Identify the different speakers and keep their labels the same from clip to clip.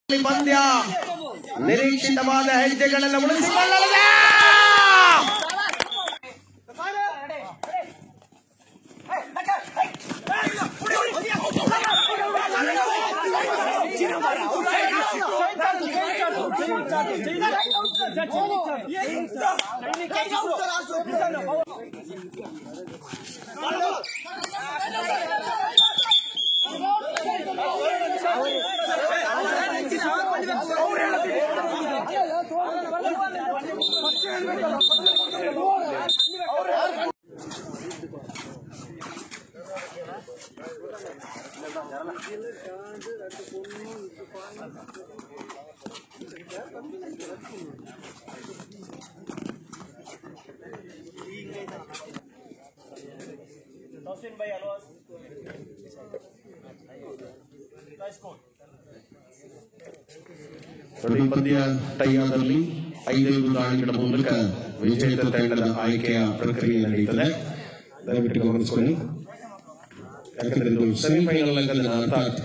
Speaker 1: ಪಂದ್ಯ ನಿರೀಕ್ಷಿತವಾದ ಹೆಜ್ಜೆಗಳನ್ನು ಉಳಿಸಿಕೊಳ್ಳಲಿದೆ. ಪ್ರತಿ ಪಂದ್ಯ ಟೈಯಾದಲ್ಲಿ 5 ದಾಳಿಗಳ ಮೂಲಕ ವಿಜೇತ ತಂಡದ ಆಯ್ಕೆಯ ಪ್ರಕ್ರಿಯೆ ನಡೆಯುತ್ತದೆ. ದಯವಿಟ್ಟು ಗಮನಿಸಿಕೊಳ್ಳಿ. ಯಾಕಂದ್ರೆ ಇದು ಸೆಮಿಫೈನಲ್ ಅಂಕದ ಅರ್ಥಾತ್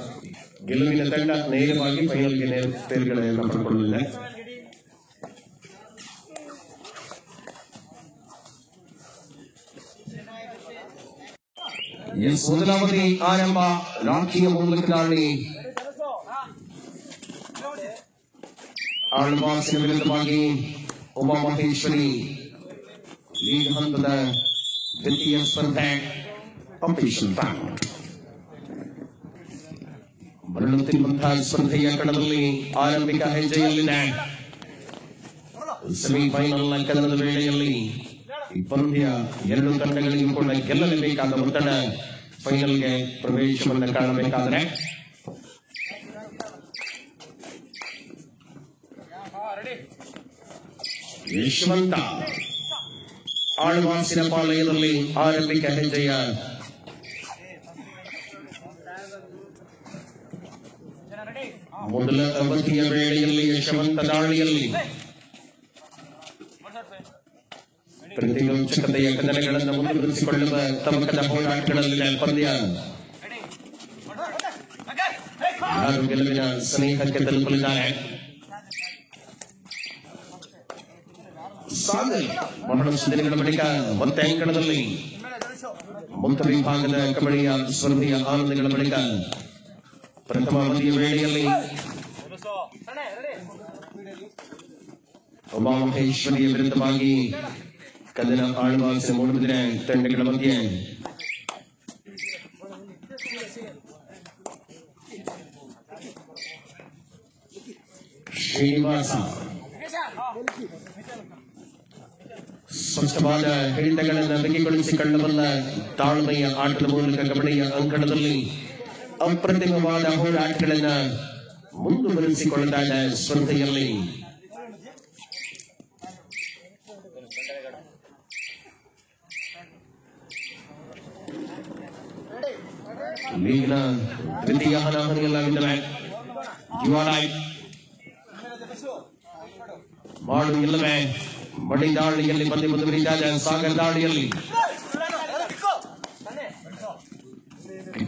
Speaker 1: ಗೆಲುವಿನ ತಂಡ ನೇರವಾಗಿ ಫೈನಲ್ಗೆ ತೇರ್ಗಡೆಯನ್ನು ಪಡ್ಕೊಳ್ಳಲಿದೆ. ಮೊದಲಾವಧಿ ಆರಂಭ ರಾಖಿಯ ಮೂಲಕ ದಾಳಿ. ಆಳ್ವಾಸಿನ ವಿರುದ್ಧವಾಗಿ ಉಮಾಮಹೇಶ್ವರಿ ಲೀಗ್ ಹಂತದ ದ್ವಿತೀಯ ಸ್ಪರ್ಧೆ ಅಫಿಷಿಯಲ್ ಟೈಮ್ ಮರಳುತ್ತಿರುವಂತಹ ಸ್ಪರ್ಧೆಯ ಕಣದಲ್ಲಿ ಆರಂಭಿಕ ಹೆಜ್ಜೆಯಲ್ಲಿದೆ. ಸೆಮಿಫೈನಲ್ ಅಂಕದ ವೇಳೆಯಲ್ಲಿ ಈ ಪಂದ್ಯ 2 ತಂಡಗಳಿಗೂ ಕೂಡ ಗೆಲ್ಲಲೇಬೇಕಾದ ಒತ್ತಡ ಫೈನಲ್ಗೆ ಪ್ರವೇಶವನ್ನು ಕಾಣಬೇಕಾದರೆ ಯಶವಂತ ಆಳ್ವಾಸಿನ ಪಾಲಯದಲ್ಲಿ ಆರಂಭಿಕ ಹೆಜ್ಜೆಯ ಮೊದಲ ಅವಧಿಯ ವೇಳೆಯಲ್ಲಿ ಯಶವಂತ ದಾಳಿಯಲ್ಲಿ ಪ್ರತಿರೋಚಕತೆಯ ಕದನಗಳನ್ನು ಮುಂದುವರಿಸಿಕೊಳ್ಳುವ ತಮಕದ ಹೋರಾಟಗಳಲ್ಲಿ ಪಂದ್ಯ ಯಾರು ಗೆಲುವಿನ ಸ್ನೇಹಕ್ಕೆ ತಲುಪಲಿದ್ದಾರೆ. ಸಾಗರ್ ಬಹಳಷ್ಟು ದಿನಗಳ ಬಳಿಕ ಮತ್ತೆ ಅಂಕಣದಲ್ಲಿ ಮುಕ್ತ ವಿಭಾಗದ ಕಬಡ್ಡಿಯ ಸ್ಪರ್ಧೆಯ ಆನಂದಗಳ ಬಳಿಕ ಪ್ರಥಮ ಅವಧಿಯ ವೇಳೆಯಲ್ಲಿ ಉಮಾಮಹೇಶ್ವರಿಯ ವಿರುದ್ಧವಾಗಿ ಕದನ ಆಳ್ವಾಸಿನ ಮೂಡುಬಿದಿರೆ ತಂಡಗಳ ಮಧ್ಯೆ ಶ್ರೀನಿವಾಸ ಸ್ಪಷ್ಟವಾದ ಹಿಡಿತಗಳನ್ನು ಬಗೆಗೊಳಿಸಿಕೊಳ್ಳಬಲ್ಲ ತಾಳ್ಮೆಯ ಆಟದ ಮೂಲಕ ಕಬಡ್ಡಿಯ ಅಂಕಣದಲ್ಲಿ ಅಪ್ರತಿಮವಾದ ಹೋರಾಟಗಳನ್ನು ಮುಂದುವರಿಸಿಕೊಳ್ಳಲಾದ ಸ್ಪರ್ಧೆಯಲ್ಲಿ ಲೀಗ್ನ ದ್ವಿತೀಯ ಹಣಾಹಣಿಯಲ್ಲಾಗಿದ್ದಾರೆ. ಮಾಡು ಇಲ್ಲವೇ ಮಡಿ ದಾಳಿಯಲ್ಲಿ ಪಂದ್ಯ ಮುಂದುವರಿದಾಗ ಸಾಗರ್ ದಾಳಿಯಲ್ಲಿ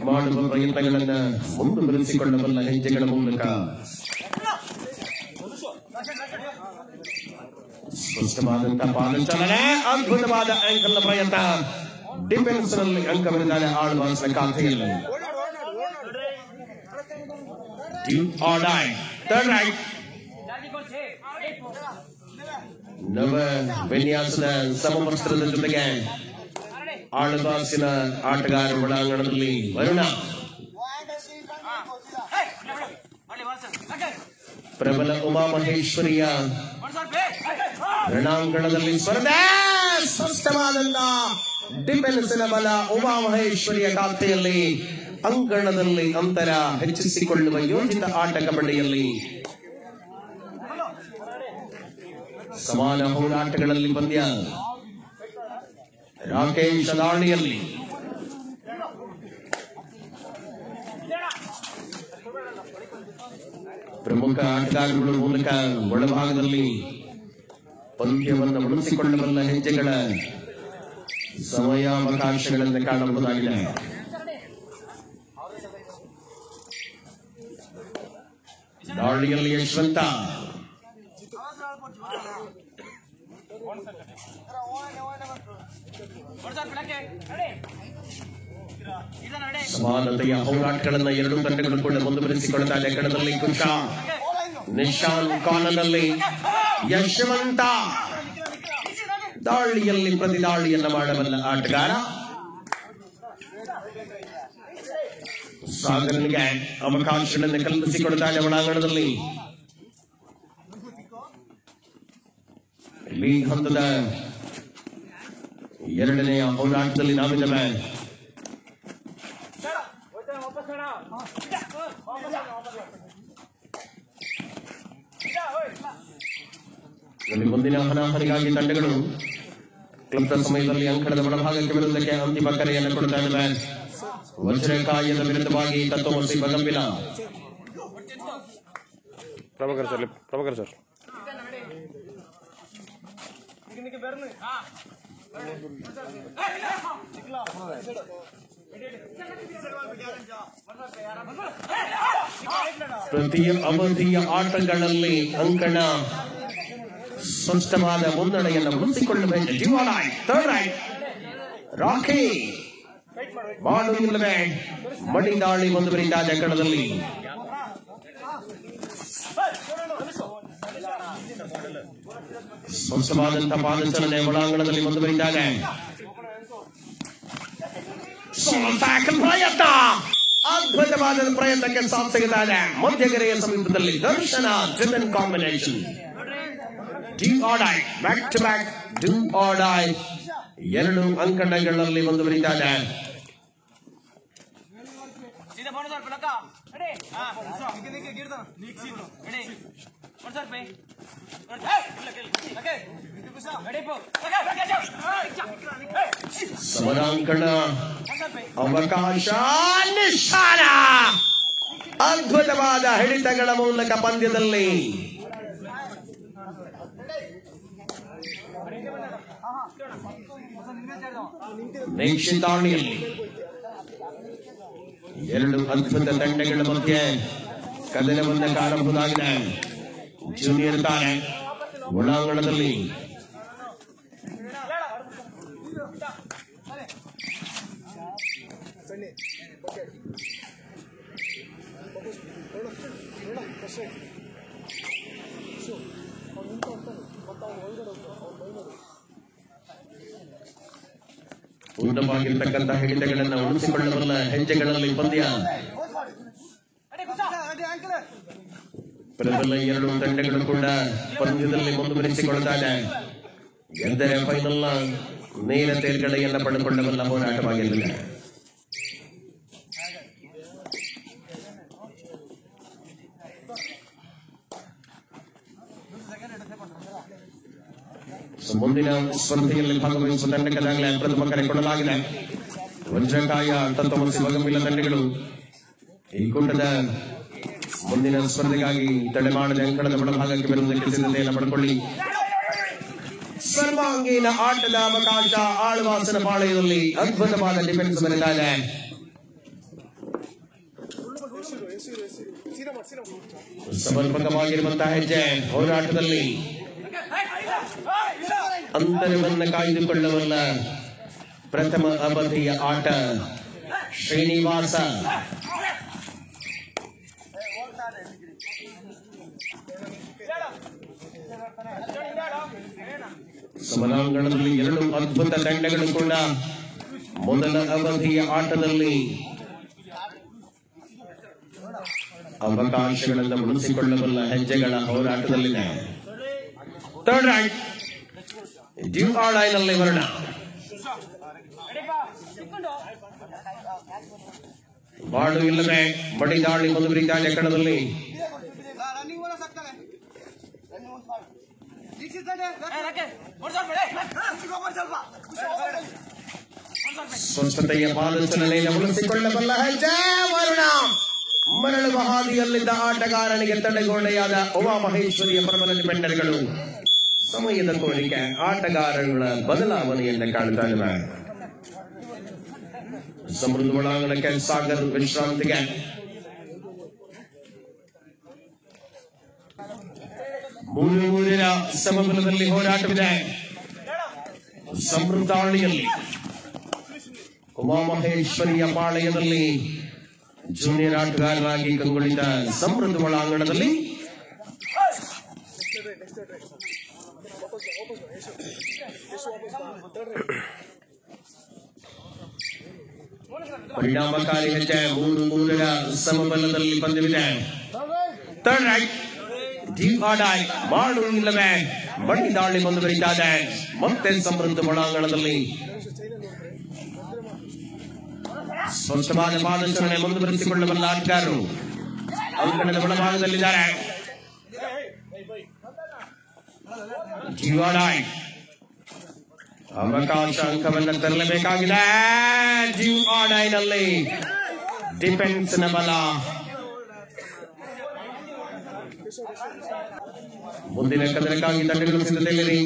Speaker 1: ಮಾಡುವ ಪ್ರಯತ್ನಗಳನ್ನು ಮುಂದುವರಿಸಿಕೊಳ್ಳಬಲ್ಲ ಹೆಜ್ಜೆಗಳ ಮೂಲಕ ಸ್ಪಷ್ಟವಾದಂತಹ ಪಾದಚಾಲನೆ, ಅದ್ಭುತವಾದ ಆಂಕಲ್ ಪ್ರಯತ್ನ, ಡಿಫೆನ್ಸ್ ನಲ್ಲಿ ಅಂಕವಿದ್ದಾರೆ ಆಳ್ವಾಸಿನ ಖಾತೆಯಲ್ಲಿ. ನವ ವಿನ್ಯಾಸದ ಸಮವಸ್ತ್ರದ ಜೊತೆಗೆ ಆಳ್ವಾಸಿನ ಆಟಗಾರ ಒಳಾಂಗಣದಲ್ಲಿ ವರುಣ ಪ್ರಬಲ ಉಮಾಮಹೇಶ್ವರಿಯ ರಣಾಂಗಣದಲ್ಲಿ ಸ್ಪರ್ಧೆ. ಸ್ಪಷ್ಟವಾದಂತ ಡಿಫೆನ್ಸಿನ ಬಲ ಉಮಾಮಹೇಶ್ವರಿಯ ಖಾತೆಯಲ್ಲಿ ಅಂಕಣದಲ್ಲಿ ಅಂತರ ಹೆಚ್ಚಿಸಿಕೊಳ್ಳುವ ಯೋಜಿತ ಆಟ ಕಬಡ್ಡಿಯಲ್ಲಿ ಸಮಾನ ಹೋರಾಟಗಳಲ್ಲಿ ಪಂದ್ಯ. ರಾಕೇಶ್ ದಾಳಿಯಲ್ಲಿ ಪ್ರಮುಖ ಆಟಗಾರಗಳ ಮೂಲಕ ಒಳಭಾಗದಲ್ಲಿ ಪಂದ್ಯವನ್ನು ಉಳಿಸಿಕೊಳ್ಳಬಲ್ಲ ಹೆಜ್ಜೆಗಳ ಸಮಯಾವಕಾಶಗಳನ್ನು ಕಾಣಬಹುದಾಗಿದೆ. ದಾಳಿಯಲ್ಲಿ ಯಶವಂತ ಸಮಾನತೆಯ ಹೋರಾಟಗಳನ್ನು ಎರಡೂ ತಂಡಗಳು ಕೂಡ ಮುಂದುವರಿಸಿಕೊಳ್ಳುತ್ತಾರೆ. ಕಣದಲ್ಲಿ ಕುಶ ನಿಶಾನ್ ಕಾಲದಲ್ಲಿ ಯಶವಂತ ದಾಳಿಯಲ್ಲಿ ಪ್ರತಿದಾಳಿಯನ್ನ ಮಾಡಬಲ್ಲ ಆಟಗಾರ. ಸಾಗರನಿಗೆ ಅವಕಾಶಗಳನ್ನು ಕಲ್ಪಿಸಿಕೊಡುತ್ತಾರೆ ಒಳಾಂಗಣದಲ್ಲಿ. ಲೀಗ್ ಹಂತದ ಎರಡನೆಯ ಹೋರಾಟದಲ್ಲಿ ನಾವಿದ್ದೇವೆ. ಮುಂದಿನ ಹಣಾಹಣಿಗಾಗಿ ತಂಡಗಳು ಕ್ಲಬ್ನ ಸಮಯದಲ್ಲಿ ಅಂಕಣದ ಒಳಭಾಗಕ್ಕೆ ಬರುವುದಕ್ಕೆ ಅಂತಿಮ ಕರೆಯನ್ನು ಕೊಡ್ತಾ ಇದ್ದಾವೆ. ವಜ್ರಕಾಯದ ವಿರುದ್ಧವಾಗಿ ತತ್ವಮಸಿ ಬಗಂಬಿಲ.
Speaker 2: ಪ್ರಭಾಕರ್ ಸರ್
Speaker 1: ಪ್ರತಿ ಅವಧಿಯ ಆಟಗಳಲ್ಲಿ ಅಂಕಣ ಸ್ಪಷ್ಟವಾದ ಮುನ್ನಡೆಯನ್ನು ಉಳಿಸಿಕೊಳ್ಳಬೇಕು. ರಾಖಿ ಮಾಡುವುದಿಲ್ಲವೇ ಮಡಿದಾಳಿ ಮುಂದುವರಿದ ಕಣದಲ್ಲಿ. ಸ್ಪಷ್ಟವಾದಂತಹ ಪಾದಚಲನೆ ಒಳಾಂಗಣದಲ್ಲಿ ಮುಂದುವರಿದಾಗ ಪ್ರಯತ್ನ, ಅದ್ಭುತವಾದ ಪ್ರಯತ್ನಕ್ಕೆ ಸಾಥ್ ಸಿಗುತ್ತಾರೆ. ಮಧ್ಯಗೆರೆಯ ಸಮೀಪದಲ್ಲಿ Darshan Jagan combination. Back to back do or die ಎರಡು ಅಂಕಣಗಳಲ್ಲಿ ಮುಂದುವರಿತಾರೆ. ಸಮರಾಂಕಣ ಅವಕಾಶ ನಿಶಾನ. ಅದ್ಭುತವಾದ ಹಿಡಿತಗಳ ಮೂಲಕ ಪಂದ್ಯದಲ್ಲಿ ದಾಳಿಯಲ್ಲಿ ಎರಡು ಅದ್ಭುತ ತಂಡಗಳ ಮಧ್ಯೆ ಕದನವನ್ನು ಕಾಣಬಹುದಾಗಿದೆ. ಜೂನಿಯರ್ ತಾರೆ ಒಳಾಂಗಣದಲ್ಲಿ ಪೂರ್ಣವಾಗಿರ್ತಕ್ಕಂತಹ ಹಿಡಿತಗಳನ್ನು ಉಳಿಸಿಕೊಳ್ಳಬಲ್ಲ ಹೆಜ್ಜೆಗಳಲ್ಲಿ ಪಂದ್ಯ. ಪ್ರಬಲ ಎರಡು ತಂಡಗಳು ಕೂಡ ಪಂದ್ಯದಲ್ಲಿ ಮುಂದುವರಿಸಿಕೊಳ್ಳುತ್ತಾರೆ. ಎಂದರೆ ಫೈನಲ್ ನೇರ ತೇರ್ಗಡೆಯನ್ನು ಪಡೆದುಕೊಳ್ಳಬಲ್ಲ ಹೋರಾಟವಾಗಿರಲಿದೆ. ಮುಂದಿನ ಸ್ಪರ್ಧೆಯಲ್ಲಿ ಭಾಗವಹಿಸುವ ತಂಡಕ್ಕಾಗಲೇ ಪ್ರಥಮ ಕರೆ ಕೊಡಲಾಗಿದೆ. ವಜ್ರಕಾಯ ತತ್ವಮಸಿ ಬಗಂಬಿಲ ತಂಡಗಳು ಈ ಕೂಟದ ಮುಂದಿನ ಸ್ಪರ್ಧೆಗಾಗಿ ತಡೆ ಮಾಡದೆ ಅಂಕಣದ ಒಳಭಾಗಕ್ಕೆ ಬರುವುದಕ್ಕೆ ಸಿದ್ಧತೆಯನ್ನು ಪಡೆದುಕೊಳ್ಳಿ. ಸರ್ವಾಂಗೀನ ಆಟದ ಅವಕಾಶ ಆಳ್ವಾಸನ ಪಾಳೆಯದಲ್ಲಿ ಅದ್ಭುತವಾದ ಡಿಫೆನ್ಸ್ ಬರೆದಿದೆ. ಸಮರ್ಪಕವಾಗಿರುವಂತಹ ಹೆಜ್ಜೆ ಹೋರಾಟದಲ್ಲಿ ಅಂತರವನ್ನು ಕಾಯ್ದುಕೊಳ್ಳಬಲ್ಲ ಪ್ರಥಮ ಅವಧಿಯ ಆಟ. ಶ್ರೀನಿವಾಸ ಸಮರಾಂಗಣದಲ್ಲಿ ಎರಡು ಅದ್ಭುತ ತಂಡಗಳು ಕೂಡ ಮೊದಲ ಅವಧಿಯ ಆಟದಲ್ಲಿ ಅವಕಾಶಗಳನ್ನು ಉಳಿಸಿಕೊಳ್ಳಬಲ್ಲ ಹೆಜ್ಜೆಗಳ ಹೋರಾಟದಲ್ಲಿದೆ. Third raid do or die ನಲ್ಲಿ ವರ್ಣ. ಬಾಳು ಇಲ್ಲದೆ ಬಡಿದಾಳಿ ಮುಂದುವರಿದ ಕಣದಲ್ಲಿ ಸ್ವಚ್ಛತೆಯ ಪಾದಚಲನೆಯನ್ನು ಉಳಿಸಿಕೊಳ್ಳಬಲ್ಲ ಹೆಜ್ಜೆ ವರುಣ. ಮರಳುವ ಹಾದಿಯಲ್ಲಿದ್ದ ಆಟಗಾರನಿಗೆ ತಡೆಗೋಡೆಯಾದ ಉಮಾಮಹೇಶ್ವರಿಯ ಪ್ರಬಲ ಡಿಫೆಂಡರ್ಗಳು ಸಮಯದ ಕೋರಿಕೆ ಆಟಗಾರಗಳ ಬದಲಾವಣೆಯನ್ನು ಕಾಣ್ತಾ ಇವೆ. ಸಮೃದ್ಧ ಒಳಾಂಗಣಕ್ಕೆ ಸಾಗರ್ ವಿಶ್ರಾಂತಿಗೆ ಮೂರೂರಿನ ಸಮಬಲದಲ್ಲಿ ಹೋರಾಟವಿದೆ. ಸಮೃದ್ಧಾಳಿಯಲ್ಲಿ ಉಮಾಮಹೇಶ್ವರಿಯ ಪಾಳಯದಲ್ಲಿ ಜೂನಿಯರ್ ಆಟಗಾರರಾಗಿ ಕಂಗೊಳಿದ ಸಮೃದ್ಧ ಒಳಾಂಗಣದಲ್ಲಿ ಪರಿಣಾಮಕಾರಿ ಹೆಜ್ಜೆ. ಮೂರರ ಸಮಬಲದಲ್ಲಿ ಪಂದ್ಯವಿದೆ. ಥರ್ಡ್ ರೈಟ್ ಮಾಡು ಇಲ್ಲವೇ ಬಂಡಿ ದಾಳಿ ಮುಂದುವರಿದಿದೆ. ಮತ್ತೆ ಸಮೃದ್ಧ ಒಳಾಂಗಣದಲ್ಲಿ ಸ್ಪಷ್ಟವಾದ ಪಾದಚರಣೆ ಮುಂದುವರಿಸಿಕೊಳ್ಳಬಲ್ಲ ಆಟಗಾರರು ಅಂಕಣದ ಒಳಭಾಗದಲ್ಲಿದ್ದಾರೆ. ಅವಕಾಶ ಅಂಕವನ್ನು ತರಲೇಬೇಕಾಗಿದೆ. ನಲ್ಲಿ ಡಿಫೆನ್ಸ್ನ ಬಲ. ಮುಂದಿನ ಕದನಕ್ಕಾಗಿ ತಂಡಗಳು ಸಿದ್ಧತೆಯಲ್ಲಿ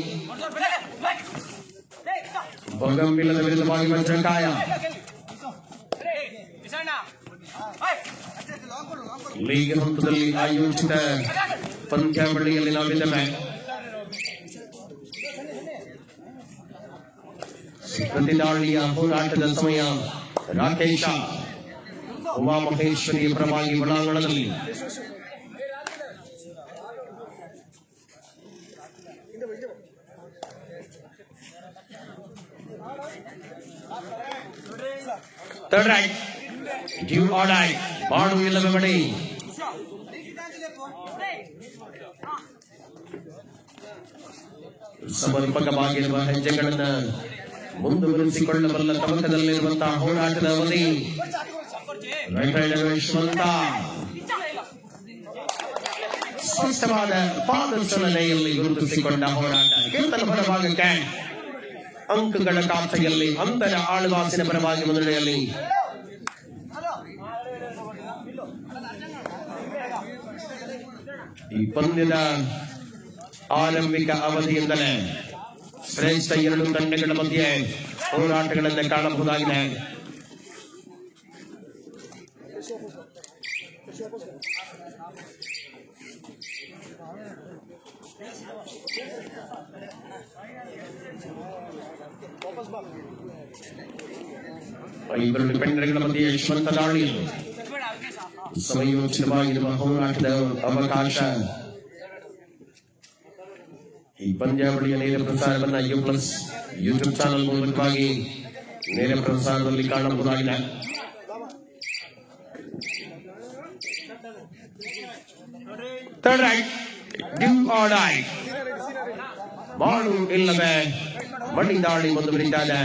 Speaker 1: ಬೊಗಂಬಿಲದ ವಿರುದ್ಧವಾಗಿ ವಜ್ರಕಾಯ. ಲೀಗ್ ಹಂತದಲ್ಲಿ ಆಯೋಜಿತ ಪಂದ್ಯಾವಳಿಯಲ್ಲಿ ನಾವಿದ್ದೇವೆ. ಪ್ರತಿದಾಳಿಯ ಹೋರಾಟದ ಸಮಯ. ರಾಕೇಶ ಉಮಾಮಹೇಶ್ವರಿ ಪರವಾಗಿ ಒಳಾಂಗಣದಲ್ಲಿ third raid do or die ಮಾಡು ಇಲ್ಲವೇ ಬಡಿ. ಸಮರ್ಪಕವಾಗಿರುವ ಹೆಜ್ಜೆಗಳನ್ನು ಮುಂದುವರಿಸಿಕೊಳ್ಳಬಲ್ಲ ತವಕದಲ್ಲಿರುವಂತಹ ಹೋರಾಟದ ಅವಧಿ. ಯಶವಂತ ಸ್ಪಷ್ಟವಾದ ಪಾದಚಲನೆಯಲ್ಲಿ ಗುರುತಿಸಿಕೊಂಡ ಹೋರಾಟ. ಕೀರ್ತನ ಹೊರಭಾಗಕ್ಕೆ ಅಂಕಗಳ ಖಾತೆಯಲ್ಲಿ ಅಂತರ ಆಳ್ವಾಸಿನ ಪರವಾಗಿ ಮುನ್ನಡೆಯಲ್ಲಿ. ಈ ಪಂದ್ಯದ ಆರಂಭಿಕ ಅವಧಿಯಿಂದಲೇ ಶ್ರೇಷ್ಠ ಎರಡು ತಂಡಗಳ ಮಧ್ಯೆ ಹೋರಾಟಗಳನ್ನು ಕಾಣಬಹುದಾಗಿದೆ. ಇಬ್ಬರು ಡಿಫೆಂಡರ್ಗಳ ಮಧ್ಯೆ ಯಶವಂತ ದಾಳಿ. ಸಮಯೋಚಿತವಾಗಿರುವ ಹೋರಾಟದ ಅವಕಾಶ. ಈ ಪಂದ್ಯಾವಳಿಯ ನೇರ ಪ್ರಸಾರವನ್ನ U+ ಯೂಟ್ಯೂಬ್ ಚಾನಲ್ ಮೂಲಕವಾಗಿ ನೇರ ಪ್ರಸಾರದಲ್ಲಿ ಕಾಣಬಹುದಾಗಿದೆ. Third raid do or die ಮಾಡು ಇಲ್ಲವೇ ಬಂಡಿ ದಾಳಿ ಮುಂದುವರಿದಿದೆ.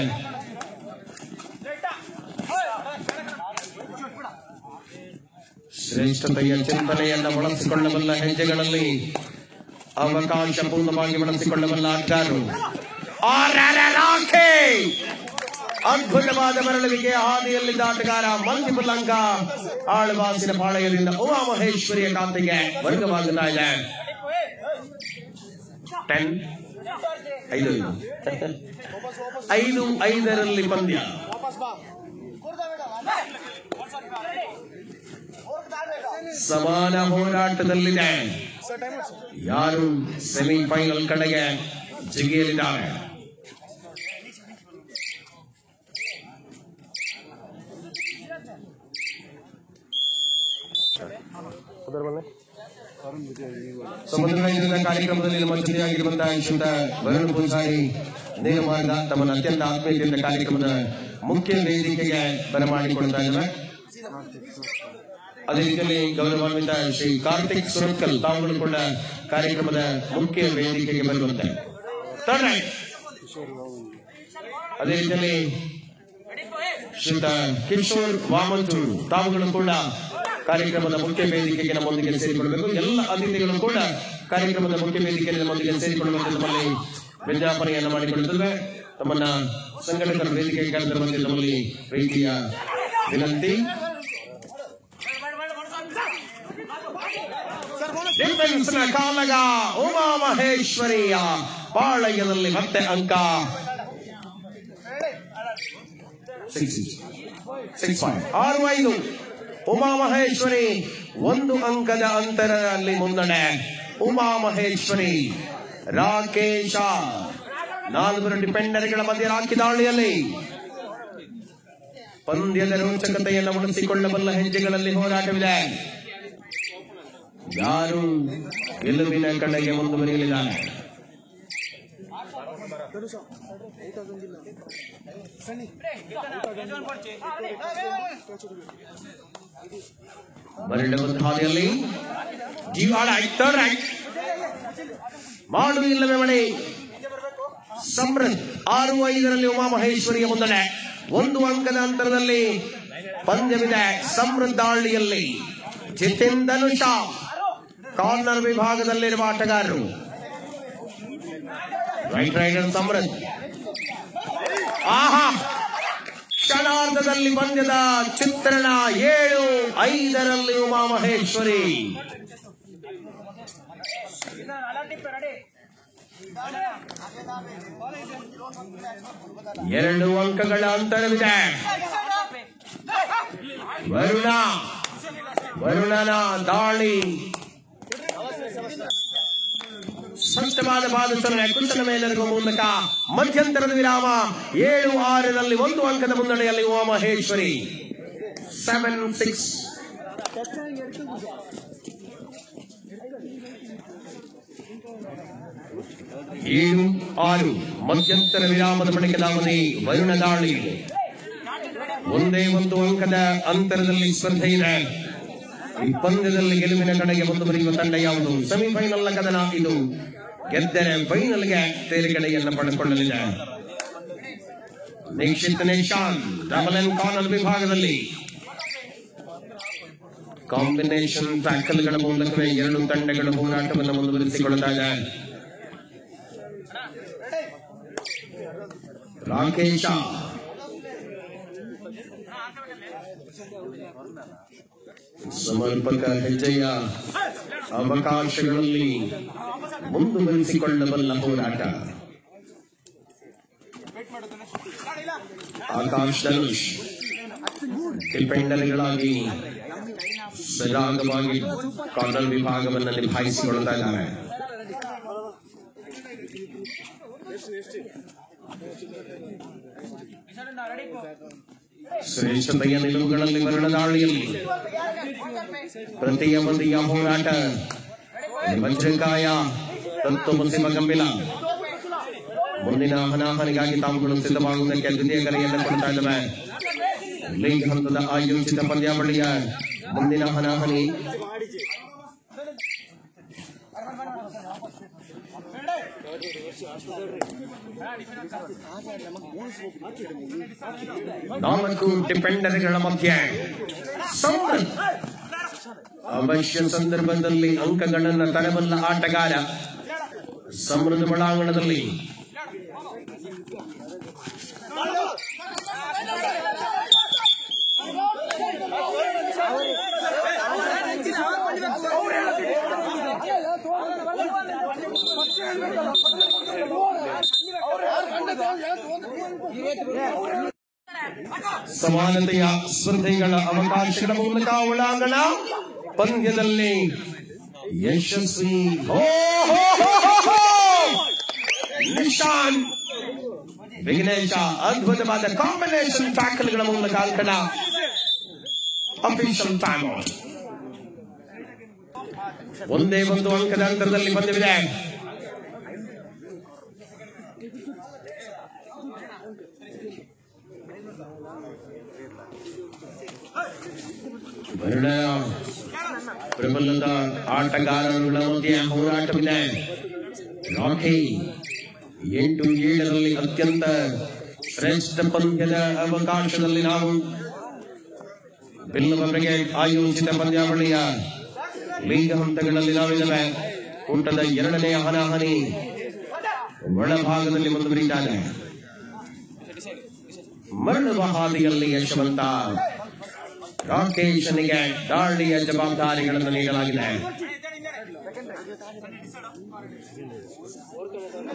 Speaker 1: ಶ್ರೇಷ್ಠತೆಯ ಚಿಂತನೆಯನ್ನು ಬಳಸಿಕೊಳ್ಳಬಲ್ಲ ಹೆಜ್ಜೆಗಳಲ್ಲಿ ಅವಕಾಶ ಪೂರ್ಣವಾಗಿ ಬಳಸಿಕೊಳ್ಳಬಲ್ಲ ಆಟಗಾರರು. ಅದ್ಭುತವಾದ ಮರಳುವಿಕೆ ಹಾದಿಯಲ್ಲಿದ್ದ ಆಟಗಾರ ಮಲ್ಟಿಪಲ್ ಅಂಕ ಆಳ್ವಾಸಿನ ಪಾಳಯದಿಂದ ಉಮಾಮಹೇಶ್ವರಿಯ ಖಾತೆಗೆ ವರ್ಗವಾಗುತ್ತಾ ಇದೆ. 5-5 ಪಂದ್ಯ. ಸಮಾನ ಹೋರಾಟದಲ್ಲಿದೆ. ಯಾರು ಸೆಮಿಫೈನಲ್ ಕಡೆಗೆ ಜಿಗಿಯಲಿದ್ದಾರೆ. ಕಾರ್ಯಕ್ರಮದಲ್ಲಿ ನಮ್ಮ ಜೊತೆಯಾಗಿರುವಂತಹ ಶ್ರೀಯುತ ವರುಣ್ ಪೂಜಾರಿ ನೇರ ಮಾಡಿದ ತಮ್ಮ ಅತ್ಯಂತ ಆತ್ಮೀಯತೆಯಿಂದ ಕಾರ್ಯಕ್ರಮದ ಮುಖ್ಯ ವೇದಿಕೆಗೆ ಬರಮಾಡಿಕೊಳ್ತಾ ಇದ್ದಾರೆ. ಅದೇ ರೀತಿಯಲ್ಲಿ ಗೌರವಾನ್ವಿತ ಶ್ರೀ ಕಾರ್ತಿಕ್ ಸುರತ್ಕಲ್ ತಾವುಗಳು ಕೂಡ ಕಾರ್ಯಕ್ರಮದ ಮುಖ್ಯ ವೇದಿಕೆಗೆ ಬರುವಂತೆ. ಅದೇ ರೀತಿಯಲ್ಲಿ ಶ್ರೀಯುತ ಕಿಶೋರ್ ವಾಮಂಚೂರು ತಾವುಗಳು ಕೂಡ ಕಾರ್ಯಕ್ರಮದ ಮುಖ್ಯ ವೇದಿಕೆಗೆ ನಮ್ಮೊಂದಿಗೆ ಸೇರಿಕೊಳ್ಳಬೇಕು. ಎಲ್ಲ ಅತಿಥಿಗಳು ಕೂಡ ಕಾರ್ಯಕ್ರಮದ ಮುಖ್ಯ ವೇದಿಕೆಯಲ್ಲಿ ನಮ್ಮೊಂದಿಗೆ ಸೇರಿಕೊಳ್ಳುವಂತೆ ನಮ್ಮಲ್ಲಿ ವಿಜ್ಞಾಪನೆಯನ್ನು ಮಾಡಿಕೊಳ್ಳುತ್ತೇವೆ. ತಮ್ಮನ್ನ ಸಂಘಟಕರ ವೇದಿಕೆಗೆ ಕರೆತರುವಂತೆ ನಮ್ಮಲ್ಲಿ ಪ್ರೀತಿಯ ವಿನಂತಿ. ಡಿಫೆನ್ಸ್ನ ಕಾಲಗ ಉಮಾಮಹೇಶ್ವರಿಯ ಪಾಳಯದಲ್ಲಿ ಮತ್ತೆ ಅಂಕ 6-5. ಉಮಾಮಹೇಶ್ವರಿ 1 ಅಂಕದ ಅಂತರದಲ್ಲಿ ಮುನ್ನಡೆ. ಉಮಾ ಮಹೇಶ್ವರಿ, ರಾಕೇಶ. 4 ಡಿಫೆಂಡರ್ಗಳ ಮಧ್ಯೆ ರಾಕಿ ದಾಳಿಯಲ್ಲಿ ಪಂದ್ಯದ ರೋಚಕತೆಯನ್ನು ಉಳಿಸಿಕೊಳ್ಳಬಲ್ಲ ಹೆಜ್ಜೆಗಳಲ್ಲಿ ಹೋರಾಟವಿದೆ. ಯಾರು ಗೆಲುವಿನ ಕಡೆಗೆ ಮುಂದುವರಿಯಲಿದ್ದಾರೆ? ಹಾದಿಯಲ್ಲಿ ಮಾಡು ಇಲ್ಲವೇ ಮಳೆ. ಸಮೃದ್ಧ 6-5 ಉಮಾ ಮಹೇಶ್ವರಿಯ ಮುಂದಡೆ 1 ಅಂಕದ ಅಂತರದಲ್ಲಿ ಪಂದ್ಯವಿದೆ. ಸಮೃದ್ಧ ದಾಳಿಯಲ್ಲಿ ಜಿತಿನ್ ಧನುಷಾ ಕಾರ್ನರ್ ವಿಭಾಗದಲ್ಲಿರುವ ಆಟಗಾರರು. ರೈಟ್ ರೈಡರ್ ಸಮೃದ್ಧ. ಆಹಾ, ಕ್ಷಣಾರ್ಧದಲ್ಲಿ ಪಂದ್ಯದ ಚಿತ್ರಣ. 7-5 ಉಮಾ ಮಹೇಶ್ವರಿ. 2 ಅಂಕಗಳ ಅಂತರವಿದೆ. ವರುಣನ ದಾಳಿ ಸ್ಪಷ್ಟವಾದ ಬಾಲಚಲನೆ ಕುಂಟನ ಮೇಲೆರಗುವ ಮೂಲಕ ಮಧ್ಯಂತರದ ವಿರಾಮ. 7-6 1 ಅಂಕದ ಮುನ್ನಡೆಯಲ್ಲಿ ಉಮಾ ಮಹೇಶ್ವರಿ. 7-6. 7-6 ಮಧ್ಯಂತರ ವಿರಾಮದ ಬಳಿಕ ದಾವಣಿ ವರುಣ ದಾಳಿ. 1 ಅಂಕದ ಅಂತರದಲ್ಲಿ ಸ್ಪರ್ಧೆ ಇದೆ. ಈ ಪಂದ್ಯದಲ್ಲಿ ಗೆಲುವಿನ ಕಡೆಗೆ ಮುಂದುವರಿಯುವ ತಂಡ ಯಾವುದು? ಸೆಮಿಫೈನಲ್ ಕದನ ಇದು. ಗೆದ್ದರೆ ಫೈನಲ್ಗೆ ತೇರ್ಗಡೆಯನ್ನು ಪಡೆದುಕೊಳ್ಳಲಿದೆ. ನಿಕ್ಷಿತ್ ನಿಶಾಂತ್ ಡಬಲ್ ಅಂಡ್ ಕಾರ್ನರ್ ವಿಭಾಗದಲ್ಲಿ ಕಾಂಬಿನೇಷನ್ ಟ್ಯಾಕಲ್ಗಳ ಮೂಲಕವೇ 2 ತಂಡಗಳು ಹೋರಾಟವನ್ನು ಮುಂದುವರಿಸಿಕೊಳ್ಳುತ್ತಾ ಇದೆ. ರಾಕೇಶ ಸಮರ್ಪಕ ಹೆಜ್ಜೆಯ ಅವಕಾಶಗಳಲ್ಲಿ ಮುಂದುವರಿಸಿಕೊಳ್ಳಬಲ್ಲ ಹೋರಾಟ. ಆಕಾಶ್ ಧನುಷ್ ಡಿಫೆಂಡರ್ಗಳಾಗಿ ಸರಾಗವಾಗಿ ಕಾರ್ನರ್ ವಿಭಾಗವನ್ನು ನಿಭಾಯಿಸಿಕೊಳ್ಳುತ್ತಾ ಇದ್ದಾರೆ. ಶ್ರೇಷ್ಠತೆಯ ನಿಲುವುಗಳಲ್ಲಿ ವರುಣ ದಾಳಿಯಲ್ಲಿ ಪ್ರತಿಯೊಂದಿಯ ಹೋರಾಟ. ವಜ್ರಕಾಯ ತತ್ವಮಸಿಮ ಗಂಬಿಲ ಮುಂದಿನ ಹನಾಹನಿಗಾಗಿ ತಾವುಗಳು ಸಿದ್ಧವಾಗುವುದಕ್ಕೆ ದ್ವಿತೀಯ ಕರೆಯನ್ನು ಕೊಡ್ತಾ ಇದ್ದಾವೆ. ಲೀಗ್ ಹಂತದ ಆಯೋಜಿತ ಪಂದ್ಯಾವಳಿಯ ಮುಂದಿನ ಹನಾಹನಿ ನಾಲ್ಕು ಡಿಫೆಂಡರ್ಗಳ ಮಧ್ಯೆ ಅವಶ್ಯ ಸಂದರ್ಭದಲ್ಲಿ ಅಂಕಗಳನ್ನು ತರಬಲ್ಲ ಆಟಗಾರ. ಸಮೃದ್ಧ ಒಳಾಂಗಣದಲ್ಲಿ ಸಮಾನತೆಯ ಸ್ಪರ್ಧೆಗಳ ಅವಕಾಶಗಳ ಮೂಲಕ ಒಳಾಂಗಣ ಪಂದ್ಯದಲ್ಲಿ ಯಶಸ್ವಿ. ನಿಶಾನ್ ವಿಘ್ನೇಶ ಅದ್ಭುತವಾದ ಕಾಂಬಿನೇಷನ್ ಟ್ಯಾಕಲ್ಗಳ ಮೂಲಕ ಅಂಕಣ. Official time out. 1 ಅಂಕದ ಅಂತರದಲ್ಲಿ ಪಂದ್ಯವಿದೆ. ಪ್ರಬಲದ ಆಟಗಾರರುಗಳ ಮಧ್ಯೆ ಹೋರಾಟವಿದೆ. ರಾಕಿ 8-7 ಅತ್ಯಂತ ಶ್ರೇಷ್ಠ ಪಂದ್ಯದ ಅವಕಾಶದಲ್ಲಿ ನಾವು ಬಿಲ್ಲವ ಬ್ರಿಗೇಡ್ ಆಯೋಜಿತ ಪಂದ್ಯಾವಳಿಯ ಲೀಗ್ ಹಂತಗಳಲ್ಲಿ ನಾವಿದ್ದೇವೆ. ಕೂಟದ 2ನೇ ಹನಾಹನಿ ಒಳಭಾಗದಲ್ಲಿ ಮುಂದುವರಿದ್ದಾರೆ. ಮರಳುವ ಹಾದಿಯಲ್ಲಿ ಯಶವಂತ. ರಾಕೇಶನಿಗೆ ದಾಳಿಯ ಜವಾಬ್ದಾರಿಗಳನ್ನು ನೀಡಲಾಗಿದೆ.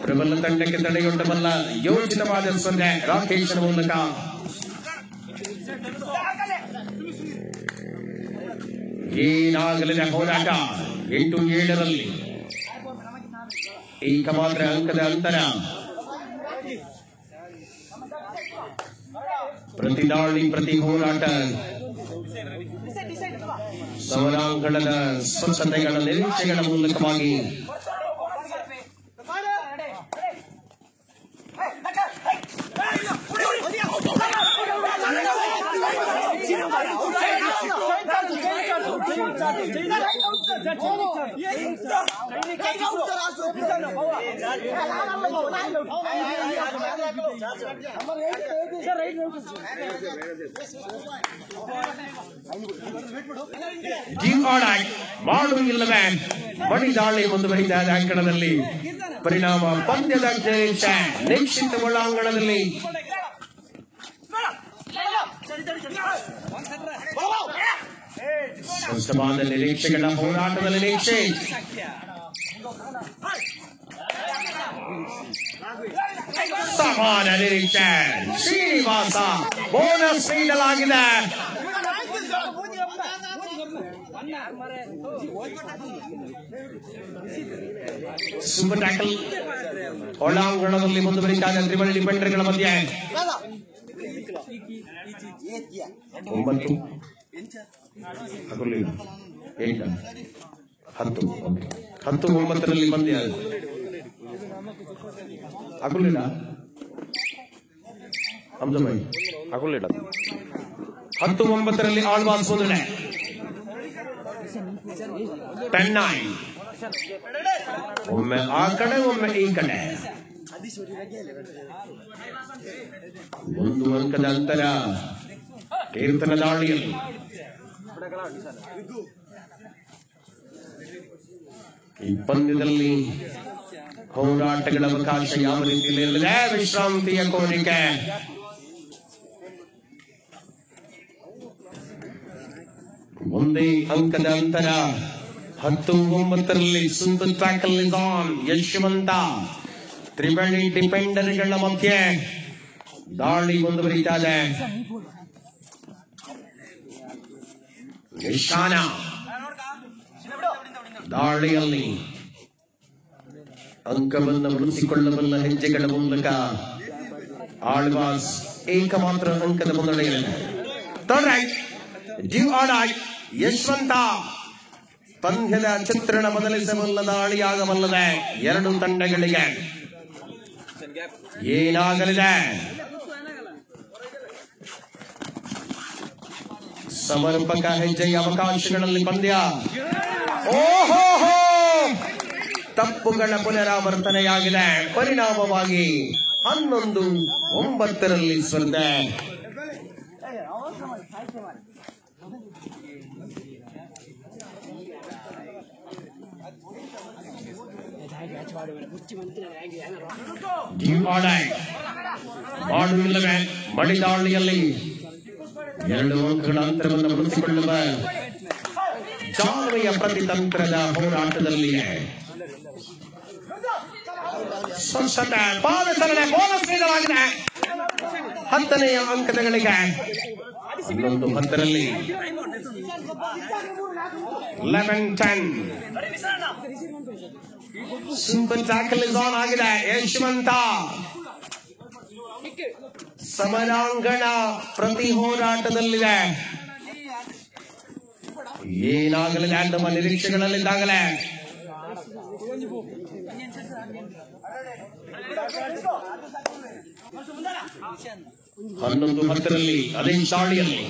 Speaker 1: ಪ್ರಬಲ ತಂಡಕ್ಕೆ ತಡೆಯೊಡ್ಡಬಲ್ಲ ಯೋಜಿತವಾದ ಸ್ಪರ್ಧೆ ರಾಕೇಶನ ಮೂಲಕ. ಏನಾಗಲಿದೆ ಹೋರಾಟ. 8-7 ಏಕಮಾತ್ರ ಅಂಕದ ಅಂತರ. ಪ್ರತಿ ದಾಳಿ, ಪ್ರತಿ ಹೋರಾಟ ಸಮರಾಂಗಣದ ಸ್ವಚ್ಛತೆಗಳ ನಿರೀಕ್ಷೆಗಳ ಮೂಲಕವಾಗಿ ಮಾಡು ಇಲ್ಲವೇ ಮಣಿದಾಳಿ ಮುಂದುವರಿದ ಅಂಕಣದಲ್ಲಿ ಪರಿಣಾಮ ಪಂದ್ಯದ ನಿಶ್ಚಿತ ಒಳಾಂಗಣದಲ್ಲಿ ಸ್ಪಷ್ಟವಾದ ನಿರೀಕ್ಷೆಗಳ ಹೋರಾಟದ ನಿರೀಕ್ಷೆ. ಸಮಾನ ನಿರೀಕ್ಷೆ. ಶ್ರೀನಿವಾಸ ಬೋನಸ್ ನೀಡಲಾಗಿದೆ. ಸೂಪರ್ ಟ್ಯಾಕಲ್ ಒಳಾಂಗಣದಲ್ಲಿ ಮುಂದುವರಿತಾದ ತ್ರಿವಳಿ ಡಿಫೆಂಡರ್ಗಳ ಮಧ್ಯೆ 9 10-9 ಪಂದ್ಯ ಅಗುಲಿಲ್ಲ. ಹಂಸಭಾಯಿ
Speaker 2: ಅಗುಲಿಲ್ಲ.
Speaker 1: 10-9 ಆಳ್ವಾಸ್ ಮುನ್ನಡೆ. 10-9. ಒಮ್ಮೆ ಆ ಕಡೆ ಒಮ್ಮೆ ಈ ಕಡೆ. 1 ಅಂಕದ ಅಂತರ ಕೀರ್ತನ ದಾಳಿಯಲ್ಲಿ. ಈ ಪಂದ್ಯದಲ್ಲಿ ಹೋರಾಟಗಳ ಅವಕಾಶ ಯಾವ ರೀತಿಯಲ್ಲಿ ಇರಲಿದೆ. ವಿಶ್ರಾಂತಿಯ ಕೋರಿಕೆ. ಒಂದೇ ಅಂಕದ ಅಂತರ. 10-9 Sundar tackle is on. Yashwant ತ್ರಿವಳಿ ಡಿಫೆಂಡರ್ಗಳ ಮಧ್ಯೆ ದಾಳಿ ಮುಂದುವರಿತಾರೆ. ನಿಶಾನ ದಾಳಿಯಲ್ಲಿ ಅಂಕವನ್ನು ಉಳಿಸಿಕೊಳ್ಳಬಲ್ಲ ಹೆಜ್ಜೆಗಳ ಮೂಲಕ ಆಳ್ವಾಸ್ ಏಕಮಾತ್ರ ಅಂಕದ ಮುನ್ನಡೆಯಲ್ಲಿ. ಯಶವಂತ ಪಂದ್ಯದ ಚಿತ್ರಣ ಬದಲಿಸಬಲ್ಲ ದಾಳಿಯಾಗಬಲ್ಲದೆ. 2 ತಂಡಗಳಿಗೆ ಏನಾಗಲಿದೆ? ಸಮರ್ಪಕ ಹೆಜ್ಜೆಯ ಅವಕಾಶಗಳಲ್ಲಿ ಪಂದ್ಯ. ಓಹೋ, ತಪ್ಪುಗಳ ಪುನರಾವರ್ತನೆಯಾಗಿದೆ. ಪರಿಣಾಮವಾಗಿ 11-9 ಸ್ಪರ್ಧೆ. ಮಾಡುವಿಲ್ಲವೇ ಮಡಿದಾಳಿಯಲ್ಲಿ 2 ಅಂಕಗಳ ಅಂತರವನ್ನು ಉಳಿಸಿಕೊಳ್ಳುವ ಚಾಲುವೆಯ ಪ್ರತಿತಂತ್ರದ ಹೋರಾಟದಲ್ಲಿ ಸ್ವಚ್ಛತೆ ಪಾದಚಲನೆ ಬೋನಸ್ ನೀಡಲಾಗಿದೆ. 10ನೇ ಅಂಕದಗಳಿಗೆ 11-10 11-10 ಸೂಪರ್ ಟ್ಯಾಕಲ್ ಇಸ್ ಆನ್ ಆಗಿದೆ. ಯಶವಂತ ಸಮರಾಂಗಣ ಪ್ರತಿ ಹೋರಾಟದಲ್ಲಿದೆ. ಏನಾಗಲಿದೆ ನಮ್ಮ ನಿರೀಕ್ಷೆಗಳಲ್ಲಿದ್ದಾಗಲೇ 11-10 ಅದೇ ದಾಳಿಯಲ್ಲಿ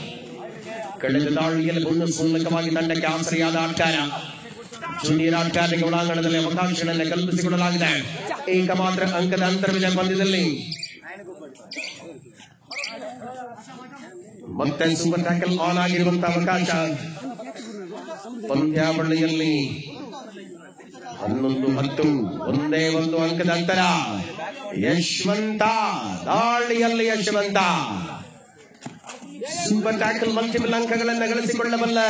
Speaker 1: ಕಳೆದ ದಾಳಿಯಲ್ಲಿ ಬೋನಸ್ ಮೂಲಕವಾಗಿ ತಂಡಕ್ಕೆ ಆಸರೆಯಾದ ಆಟಗಾರ ಜೂನಿಯರ್ ಆಟಗಾರರಿಗೆ ಒಳಾಂಗಣದಲ್ಲಿ ಅವಕಾಶಗಳನ್ನು ಕಲ್ಪಿಸಿಕೊಡಲಾಗಿದೆ. ಏಕಮಾತ್ರ ಅಂಕದ ಅಂತರವಿದೆ ಪಂದ್ಯದಲ್ಲಿ. ಮತ್ತೆ ಸೂಪರ್ ಟ್ಯಾಕಲ್ ಆನ್ ಆಗಿರುವಂತಹ ಅವಕಾಶ. ಪಂದ್ಯಾವಳಿಯಲ್ಲಿ 11-10 ಒಂದೇ 1 ಅಂಕದ ಅಂತರ. ಯಶವಂತ ದಾಳಿಯಲ್ಲಿ ಯಶವಂತ ಸೂಪರ್ ಟ್ಯಾಕಲ್ ಮಲ್ಟಿಪಲ್ ಅಂಕಗಳನ್ನು ಗಳಿಸಿಕೊಳ್ಳಬಲ್ಲ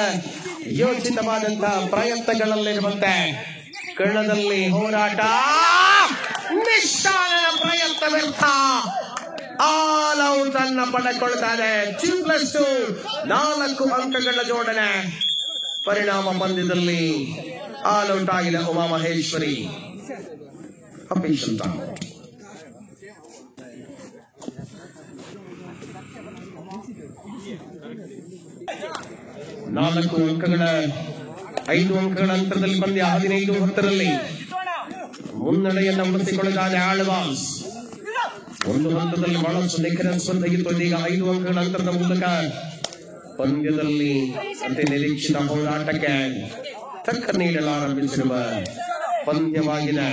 Speaker 1: ಯೋಚಿತವಾದಂತಹ ಪ್ರಯತ್ನಗಳಲ್ಲಿರುವಂತೆ ಕಣದಲ್ಲಿ ಹೋರಾಟ. ನಿಶಾನನ ಪ್ರಯತ್ನ ವ್ಯರ್ಥ. ಆಲ್ ಔಟ್ ಅನ್ನ ಪಡೆದುಕೊಳ್ತಾರೆ. 2+2 4 ಅಂಕಗಳ ಜೋಡಣೆ. ಪರಿಣಾಮ ಪಂದ್ಯದಲ್ಲಿ ಆಲ್ ಔಟ್ ಆಗಿದೆ ಉಮಾಮಹೇಶ್ವರಿ. official time. ನಾಲ್ಕು ಅಂಕಗಳ 5 ಅಂಕಗಳ ಅಂತರದಲ್ಲಿ ಪಂದ್ಯ 15-10ರಲ್ಲಿ ಮುನ್ನಡೆಯನ್ನು ಉಳಿಸಿಕೊಳ್ಳುತ್ತಾರೆ ಆಳ್ವಾಸ್. ಒಂದು ಹಂತದಲ್ಲಿ ಬಹಳಷ್ಟು ನಿಖರ ಸ್ಪರ್ಧೆಗಿತ್ತು. ಈಗ 5 ಅಂಕಗಳ ಅಂತರದ ಮೂಲಕ ಪಂದ್ಯದಲ್ಲಿ ಅತಿ ನಿರೀಕ್ಷಿತ ಹೋರಾಟಕ್ಕೆ ತಕ್ಕ ನೀಡಲಾರಂಭಿಸಿರುವ ಪಂದ್ಯವಾಗಿದೆ.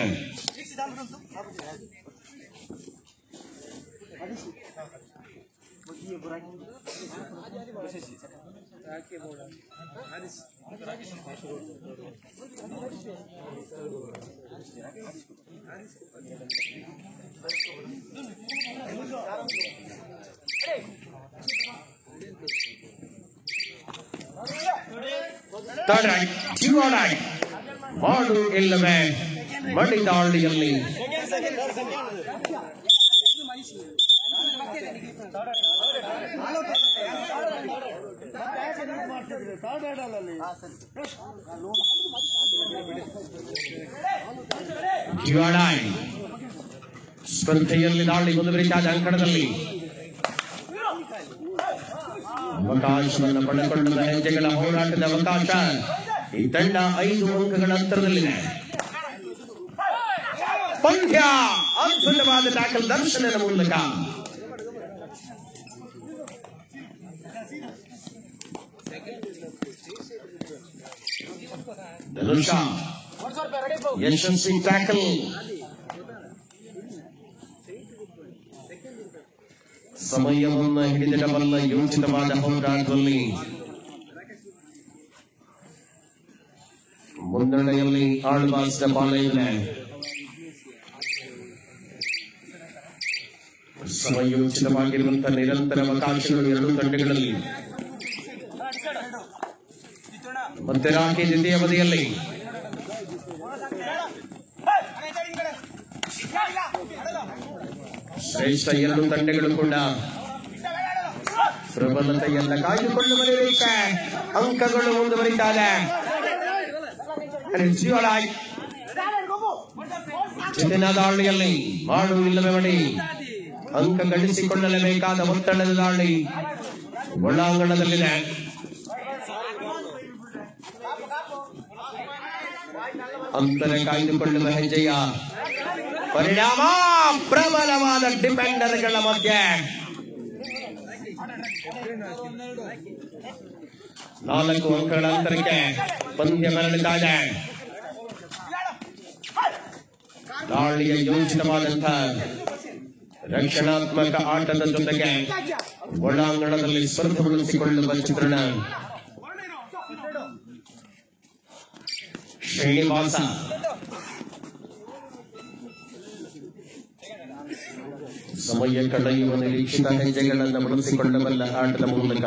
Speaker 1: ಮಾಡು ಇಲ್ಲವೇ ಮಡಿದಾಳಿಯಲ್ಲಿ ಸ್ಪರ್ಧೆಯಲ್ಲಿ ದಾಳಿ ಮುಂದುವರಿತಾದ ಅಂಕಣದಲ್ಲಿ ಅವಕಾಶವನ್ನು ಪಡೆದುಕೊಂಡ ಹೆಜ್ಜೆಗಳ ಹೋರಾಟದ ಅವಕಾಶ. ಈ ತಂಡ 5 ಅಂಕಗಳ ಅಂತರದಲ್ಲಿದೆ. ಪಂದ್ಯ ಅದ್ಭುತವಾದ ಟ್ಯಾಕಲ್ ದರ್ಶನದ ಮೂಲಕ ಧನುಷ ಯಶಸ್ವಿ ಟ್ಯಾಕಲ್. ಸಮಯವನ್ನು ಹಿಡಿದಿಡಬಲ್ಲ ಯೋಚಿತವಾದ ಹೋರಾಟದಲ್ಲಿ ಮುನ್ನಡೆಯಲ್ಲಿ ಆಳ್ವಾಸ್ ಪಾಲನೆ. ಸಮಯೋಚಿತವಾಗಿರುವಂತಹ ನಿರಂತರ ಅವಕಾಶಗಳು ಎರಡೂ ತಂಡಗಳಲ್ಲಿ. ಮತ್ತೆ ರಾಕಿ ದ್ವಿತೀಯ ಅವಧಿಯಲ್ಲಿ ಶ್ರೇಷ್ಠ ಎರಡು ತಂಡಗಳು ಕೂಡ ಪ್ರಬಲತೆಯನ್ನ ಕಾಯ್ದುಕೊಳ್ಳುವ ನಿರೀಕ್ಷೆ. ಅಂಕಗಳು ಮುಂದುವರಿತಾರೆ. ಚಿನ್ನ ದಾಳಿಯಲ್ಲಿ ಮಾಡು ಇಲ್ಲವೇ ಮಡಿ ಅಂಕ ಗಳಿಸಿಕೊಳ್ಳಲೇಬೇಕಾದ ಒತ್ತಡದ ದಾಳಿ ಒಳಾಂಗಣದಲ್ಲಿದೆ. ಅಂತರ ಕಾಯ್ದುಕೊಳ್ಳುವ ಹೆಜ್ಜೆಯ ಪರಿಣಾಮ ಪ್ರಬಲವಾದ ಡಿಫೆಂಡರ್ಗಳ ಮಧ್ಯೆ 4 ಅಂಕಗಳ ಅಂತರಕ್ಕೆ ಪಂದ್ಯ ಮರಳಿತಾ ಇದೆ. ದಾಳಿಯ ಯೋಚಿತವಾದಂತಹ ರಕ್ಷಣಾತ್ಮಕ ಆಟದ ಜೊತೆಗೆ ಒಳಾಂಗಣದಲ್ಲಿ ಸ್ಪರ್ಧೆಗೊಳಿಸಿಕೊಳ್ಳುವ ಚಿತ್ರಣ. ಶ್ರೀನಿವಾಸ ಸಮಯ ಕಳೆಯುವ ನಿರೀಕ್ಷಿತ ಹೆಜ್ಜೆಗಳನ್ನು ಬಳಸಿಕೊಳ್ಳಬಲ್ಲ ಆಟದ ಮೂಲಕ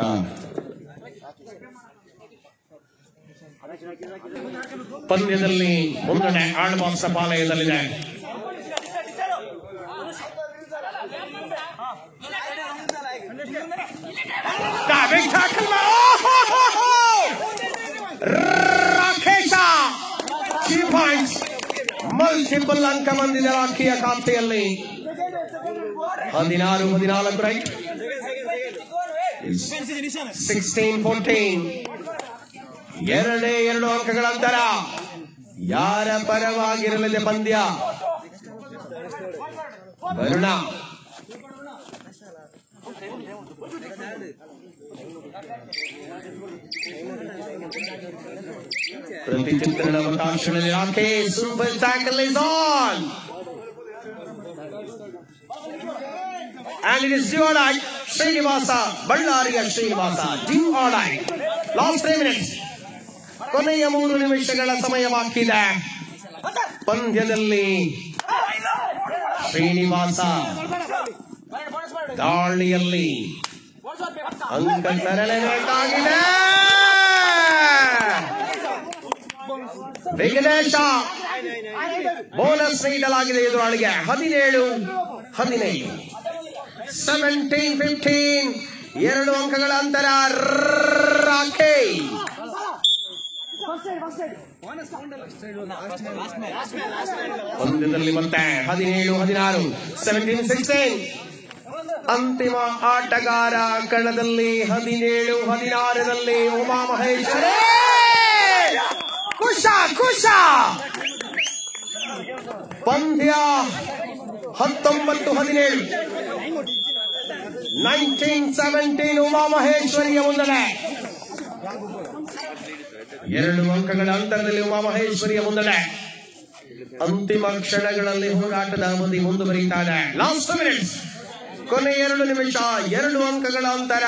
Speaker 1: ಪಂದ್ಯದಲ್ಲಿ ಮುನ್ನಡೆ ಆಳ್ವಾಸ್ ಪಾಲಯದಲ್ಲಿದೆ. ರಾಕೇಶ ಮಲ್ಟಿಪಲ್ ಅಂಕ ಬಂದಿದೆ ರಾಖಿಯ ಖಾತೆಯಲ್ಲಿ. 16-14 ರೈಟ್, 16-14 2 ಅಂಕಗಳ ಅಂತರ. ಯಾರ ಪರವಾಗಿರಲಿದೆ ಪಂದ್ಯ? ವರುಣ ಪ್ರತಿಚಿತ್ರಣ ಅವಕಾಶದಲ್ಲಿ Rakhi super tackle is on and it is due or die. Srinivasa Ballariya Srinivasa due or die. Last 3 minutes. ಕೊನೆಯ 3 ನಿಮಿಷಗಳ ಸಮಯವಾಗಿದೆ. ಪಂದ್ಯದಲ್ಲಿ ಶ್ರೀನಿವಾಸ ದಾಳಿಯಲ್ಲಿ ಅಂಕ ತರಲೇಬೇಕಾಗಿದೆ. ವಿಘ್ನೇಶ ಬೋನಸ್ ನೀಡಲಾಗಿದೆ ಎದುರಾಳಿಗೆ. 17-15 17-15 2 ಅಂಕಗಳ ಅಂತರ. ರಾಖಿ ಪಂದ್ಯದಲ್ಲಿ ಮತ್ತೆ 17-16 17-16 ಅಂತಿಮ ಆಟಗಾರ ಕಣದಲ್ಲಿ 17-16 ಉಮಾ ಮಹೇಶ್ವರಿ ಖುಷ ಪಂದ್ಯ 19-17 19-17 ಉಮಾ ಮಹೇಶ್ವರಿಯ ಮುಂದೆ 2 ಅಂಕಗಳ ಅಂತರದಲ್ಲಿ ಉಮಾ ಮಹೇಶ್ವರಿಯ ಮುಂದೆ ಅಂತಿಮ ಕ್ಷಣಗಳಲ್ಲಿ ಹೋರಾಟದ ಅವಧಿ ಮುಂದುವರಿಯುತ್ತಾರೆ. ಲಾಸ್ಟ್ ಮಿನಿಟ್ಸ್, ಕೊನೆ 2 ನಿಮಿಷ, 2 ಅಂಕಗಳ ಅಂತರ.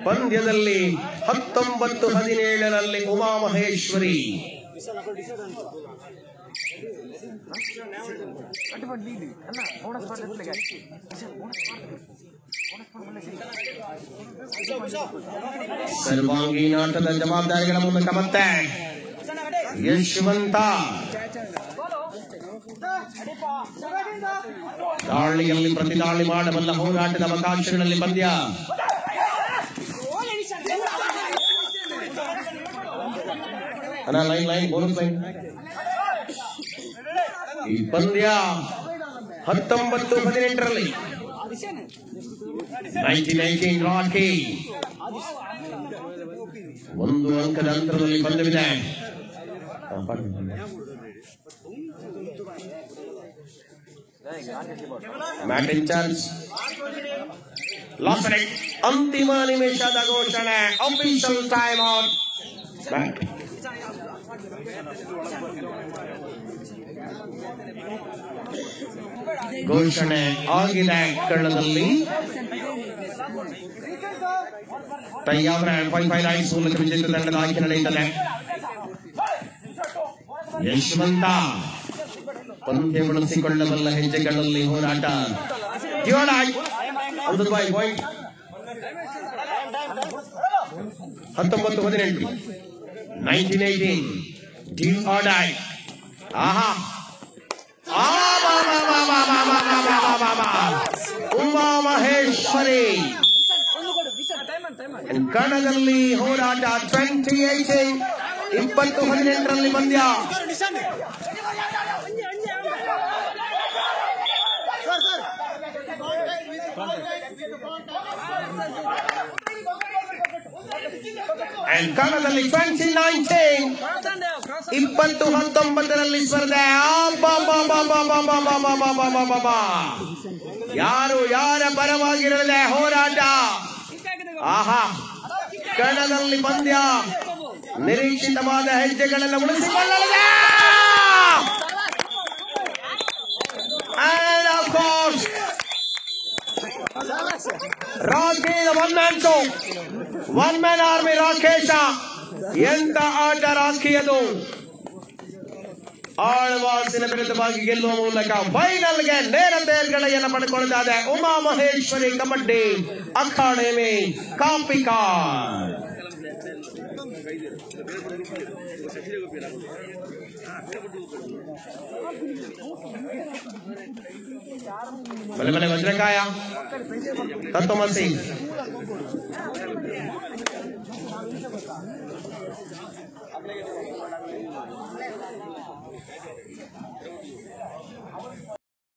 Speaker 1: ಪಂದ್ಯದಲ್ಲಿ 19-17 ಉಮಾ ಮಹೇಶ್ವರಿ ಸರ್ವಾಂಗೀಣ ಆಟದ ಜವಾಬ್ದಾರಿಗಳ ಮೂಲಕ ಮತ್ತೆ ಯಶವಂತ ದಾಳಿಯಲ್ಲಿ ಪ್ರತಿದಾಳಿ ಮಾಡಬಲ್ಲ ಹೋರಾಟದ ಅವಕಾಶಗಳಲ್ಲಿ ಪಂದ್ಯ. ಈ ಪಂದ್ಯ 19-18 1919 ರಾಕಿ 1 ಅಂಕದ ಅಂತರದಲ್ಲಿ ಪಂದ್ಯವಿದೆ. ಮ್ಯಾಟ್ ಇನ್ ಚಾನ್ಸ್. ಲಾಸ್ಟ್ ರೈಟ್, ಅಂತಿಮ ನಿಮಿಷದ ಘೋಷಣೆ, ಅಫಿಷಿಯಲ್ ಟೈಮ್ ಔಟ್. ಘೋಷಣೆ ಆಗಿದೆ ಕಣದಲ್ಲಿ. ಟೈಯಾವರ 5-5 ಮೂಲಕ ವಿಜೇತ ತಂಡದ ಆಯ್ಕೆ ನಡೆಯುತ್ತದೆ. ಯಶವಂತ ಪಂದ್ಯ ಉಳಿಸಿಕೊಳ್ಳಬಲ್ಲ ಹೆಜ್ಜೆಗಳಲ್ಲಿ ಹೋರಾಟ. 19-18 1918 ಡಿ ಆರ್ ಡೈ. ಆಹಾ, ಉಮಾ ಮಹೇಶ್ವರಿ ಕಣದಲ್ಲಿ ಹೋರಾಟ. 2018 ಪಂದ್ಯ. ಕಣದಲ್ಲಿ 2019 ಸ್ಪರ್ಧೆ. ಯಾರು ಯಾರ ಪರವಾಗಿರಲಿದೆ ಹೋರಾಟ. ಆಹಾ, ಕಣದಲ್ಲಿ ಪಂದ್ಯ ನಿರೀಕ್ಷಿತವಾದ ಹೆಜ್ಜೆಗಳನ್ನು ಉಳಿಸಿಕೊಳ್ಳಲಿದೆ. Rocky one man army Rakesh. ಎಂತ ಆಟ ರಾಕಿಯದು. ಆಳ್ವಾಸಿನ ವಿರುದ್ಧವಾಗಿ ಗೆಲ್ಲುವ ಮೂಲಕ ಫೈನಲ್ಗೆ ನೇರ ತೇರ್ಗಡೆಯನ್ನು ಪಡೆದುಕೊಳ್ಳುತ್ತದೆ ಉಮಾ ಮಹೇಶ್ವರಿ ಕಬಡ್ಡಿ ಅಖಾಡೆಮಿ ಕಾಪಿಕಾ. ಬಲೆ ಬಲೆ ವಜ್ರಕಾಯ ತತ್ವಮಸಿ.